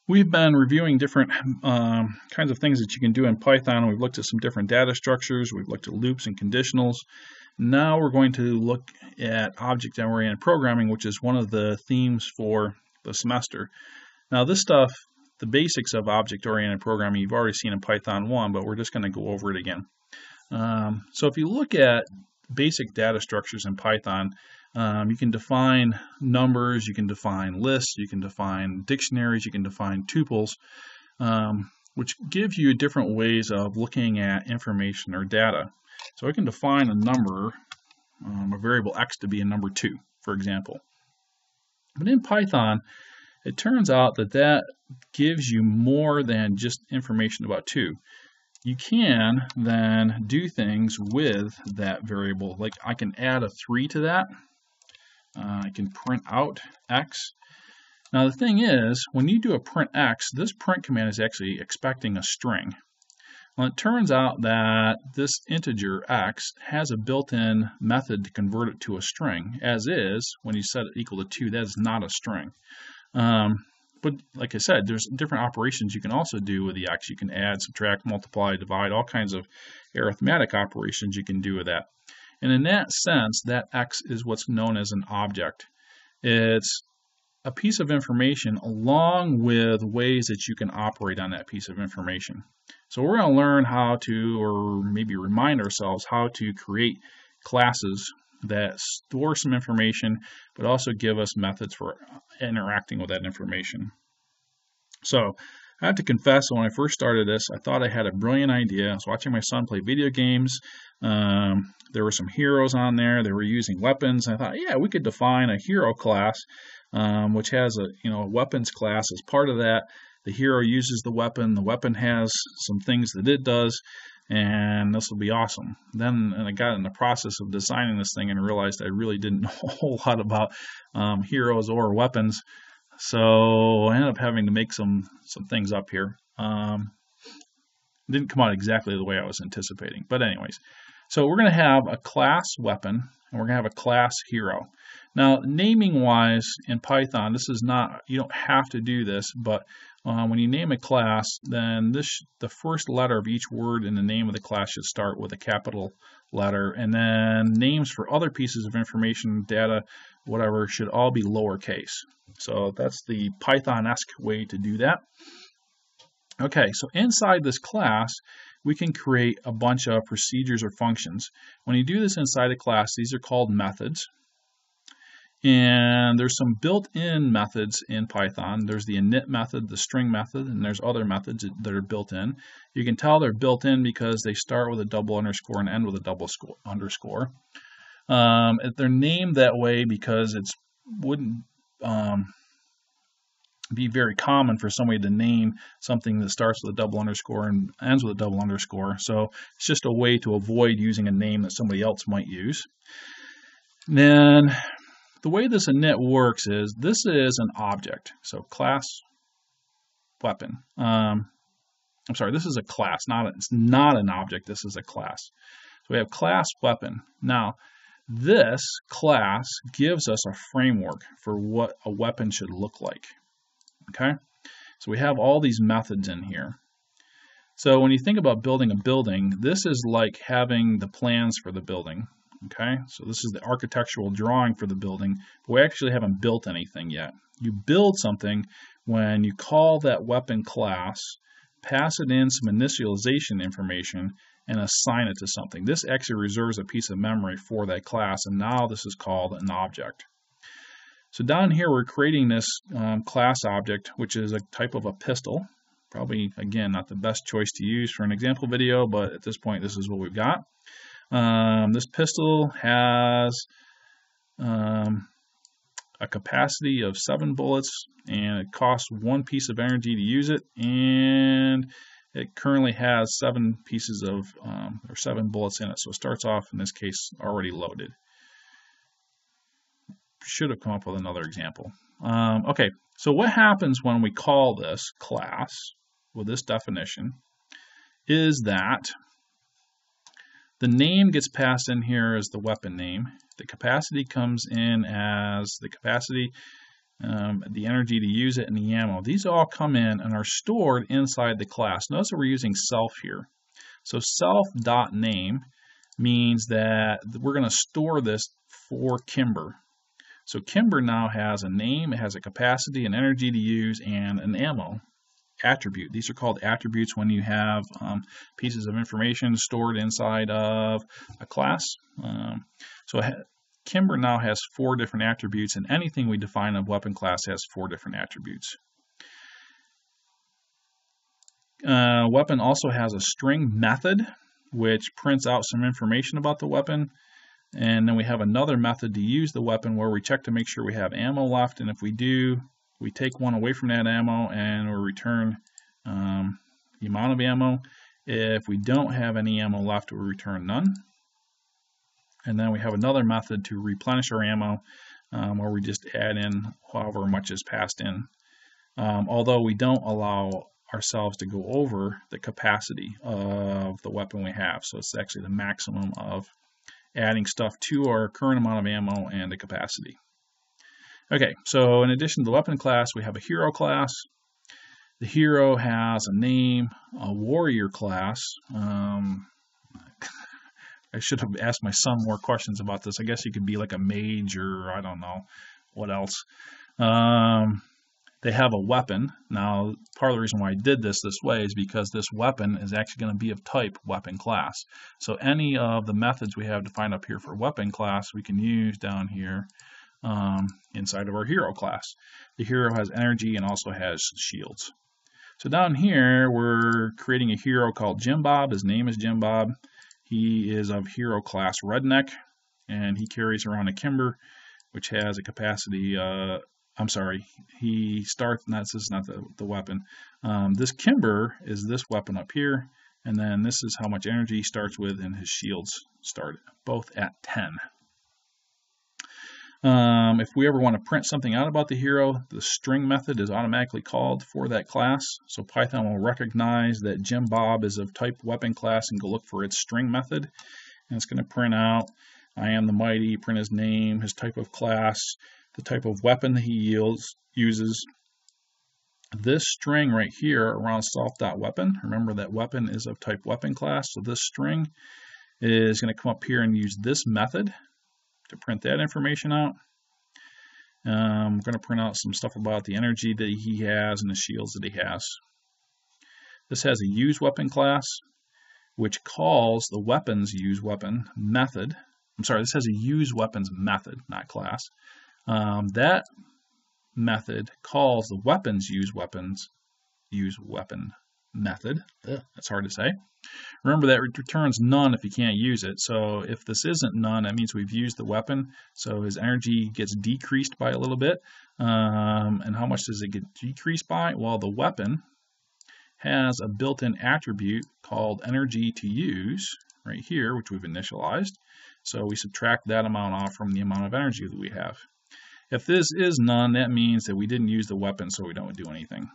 We've been reviewing different kinds of things that you can do in Python. We've looked at some different data structures. We've looked at loops and conditionals. Now we're going to look at object-oriented programming, which is one of the themes for the semester. Now this stuff, the basics of object-oriented programming, you've already seen in Python 1, but we're just going to go over it again. So if you look at basic data structures in Python, you can define numbers, you can define lists, you can define dictionaries, you can define tuples, which give you different ways of looking at information or data. So I can define a number, a variable x to be a number 2, for example. But in Python, it turns out that that gives you more than just information about 2. You can then do things with that variable. Like I can add a 3 to that. I can print out x. Now the thing is, when you do a print x, this print command is actually expecting a string. Well, it turns out that this integer x has a built-in method to convert it to a string. As is, when you set it equal to 2, that is not a string. But like I said, there's different operations you can also do with the x. You can add, subtract, multiply, divide, all kinds of arithmetic operations you can do with that. And in that sense, that x is what's known as an object. It's a piece of information along with ways that you can operate on that piece of information. So we're going to learn how to, or maybe remind ourselves how to create classes that store some information, but also give us methods for interacting with that information. So I have to confess, when I first started this, I thought I had a brilliant idea. I was watching my son play video games. There were some heroes on there. They were using weapons. I thought, yeah, we could define a hero class, which has a weapons class as part of that. The hero uses the weapon. The weapon has some things that it does, and this will be awesome. Then I got in the process of designing this thing and realized I really didn't know a whole lot about heroes or weapons. So I ended up having to make some things up here. Didn't come out exactly the way I was anticipating. But anyways, so we're going to have a class weapon, and we're going to have a class hero. Now, naming-wise in Python, this is not, you don't have to do this, but when you name a class, then the first letter of each word in the name of the class should start with a capital letter, and then names for other pieces of information, data, whatever, should all be lowercase. So that's the Python-esque way to do that. Okay, so inside this class, we can create a bunch of procedures or functions. When you do this inside a class, these are called methods. And there's some built-in methods in Python. There's the init method, the string method, and there's other methods that are built in. You can tell they're built in because they start with a double underscore and end with a double underscore. They're named that way because it wouldn't be very common for somebody to name something that starts with a double underscore and ends with a double underscore. So it's just a way to avoid using a name that somebody else might use. Then the way this init works is this is an object. So class weapon. I'm sorry, this is a class. It's not an object. This is a class. So we have class weapon. Now, this class gives us a framework for what a weapon should look like. Okay? So we have all these methods in here. So when you think about building a building, this is like having the plans for the building. Okay, so this is the architectural drawing for the building, but we actually haven't built anything yet. You build something when you call that weapon class, pass it in some initialization information, and assign it to something. This actually reserves a piece of memory for that class, and now this is called an object. So down here we're creating this class object, which is a type of a pistol. Probably, again, not the best choice to use for an example video, but at this point this is what we've got. This pistol has a capacity of 7 bullets, and it costs 1 piece of energy to use it, and it currently has 7 pieces of or 7 bullets in it. So it starts off in this case already loaded. Should have come up with another example. Okay, so what happens when we call this class with this definition is that the name gets passed in here as the weapon name. The capacity comes in as the capacity. the energy to use it, and the ammo. These all come in and are stored inside the class. Notice that we're using self here. So self.name means that we're going to store this for Kimber. So Kimber now has a name, it has a capacity, an energy to use, and an ammo attribute. These are called attributes when you have pieces of information stored inside of a class. So Kimber now has 4 different attributes, and anything we define a weapon class has 4 different attributes. Weapon also has a string method, which prints out some information about the weapon. And then we have another method to use the weapon where we check to make sure we have ammo left. And if we do, we take one away from that ammo and we'll return the amount of ammo. If we don't have any ammo left, we'll return none. And then we have another method to replenish our ammo where we just add in however much is passed in. Although we don't allow ourselves to go over the capacity of the weapon we have. So it's actually the maximum of adding stuff to our current amount of ammo and the capacity. Okay, so in addition to the weapon class, we have a hero class. The hero has a name, a warrior class. I should have asked my son more questions about this. I guess he could be like a mage or I don't know what else. They have a weapon. Now, part of the reason why I did this way is because this weapon is actually going to be of type weapon class. So any of the methods we have defined up here for weapon class, we can use down here inside of our hero class. The hero has energy and also has shields. So down here, we're creating a hero called Jim Bob. His name is Jim Bob. He is of hero class Redneck, and he carries around a Kimber, which has a capacity he starts, this is not the weapon. This Kimber is this weapon up here, and then this is how much energy he starts with, and his shields start both at 10. If we ever want to print something out about the hero, the string method is automatically called for that class. So Python will recognize that Jim Bob is of type weapon class and go look for its string method. And it's going to print out, I am the mighty, print his name, his type of class, the type of weapon that he uses. This string right here around self.weapon, remember that weapon is of type weapon class, so this string is going to come up here and use this method to print that information out. I'm going to print out some stuff about the energy that he has and the shields that he has. This has a use weapon class, which calls the weapons use weapon method. This has a use weapons method, not class. That method calls the weapons use weapon method. That's hard to say. Remember that it returns none if you can't use it. So if this isn't none, that means we've used the weapon. So his energy gets decreased by a little bit. And how much does it get decreased by? Well, the weapon has a built-in attribute called energy to use right here, which we've initialized. So we subtract that amount off from the amount of energy that we have. If this is none, that means that we didn't use the weapon, so we don't do anything.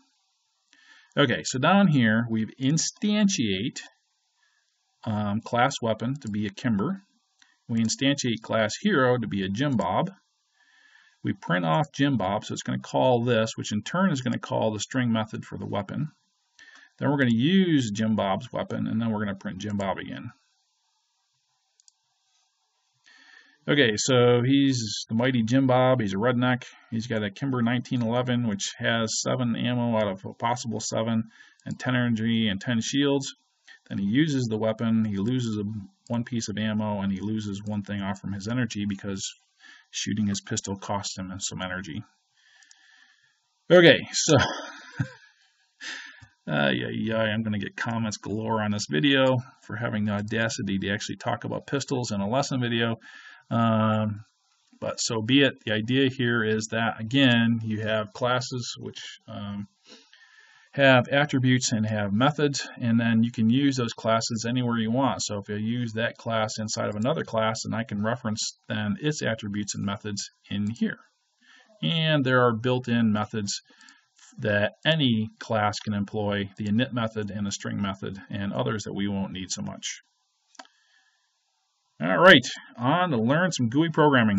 Okay, so down here, we've instantiate class weapon to be a Kimber. We instantiate class hero to be a Jim Bob. We print off Jim Bob, so it's going to call this, which in turn is going to call the string method for the weapon. Then we're going to use Jim Bob's weapon, and then we're going to print Jim Bob again. Okay, so he's the mighty Jim Bob. He's a redneck. He's got a Kimber 1911, which has 7 ammo out of a possible 7, and 10 energy and 10 shields. Then he uses the weapon. He loses one piece of ammo, and he loses one thing off from his energy because shooting his pistol costs him some energy. Okay, so I'm going to get comments galore on this video for having the audacity to actually talk about pistols in a lesson video. But so be it. The idea here is that, again, you have classes which have attributes and have methods, and then you can use those classes anywhere you want. So if I use that class inside of another class, then I can reference then its attributes and methods in here. And there are built-in methods that any class can employ, the init method and the string method, and others that we won't need so much. All right, on to learn some GUI programming.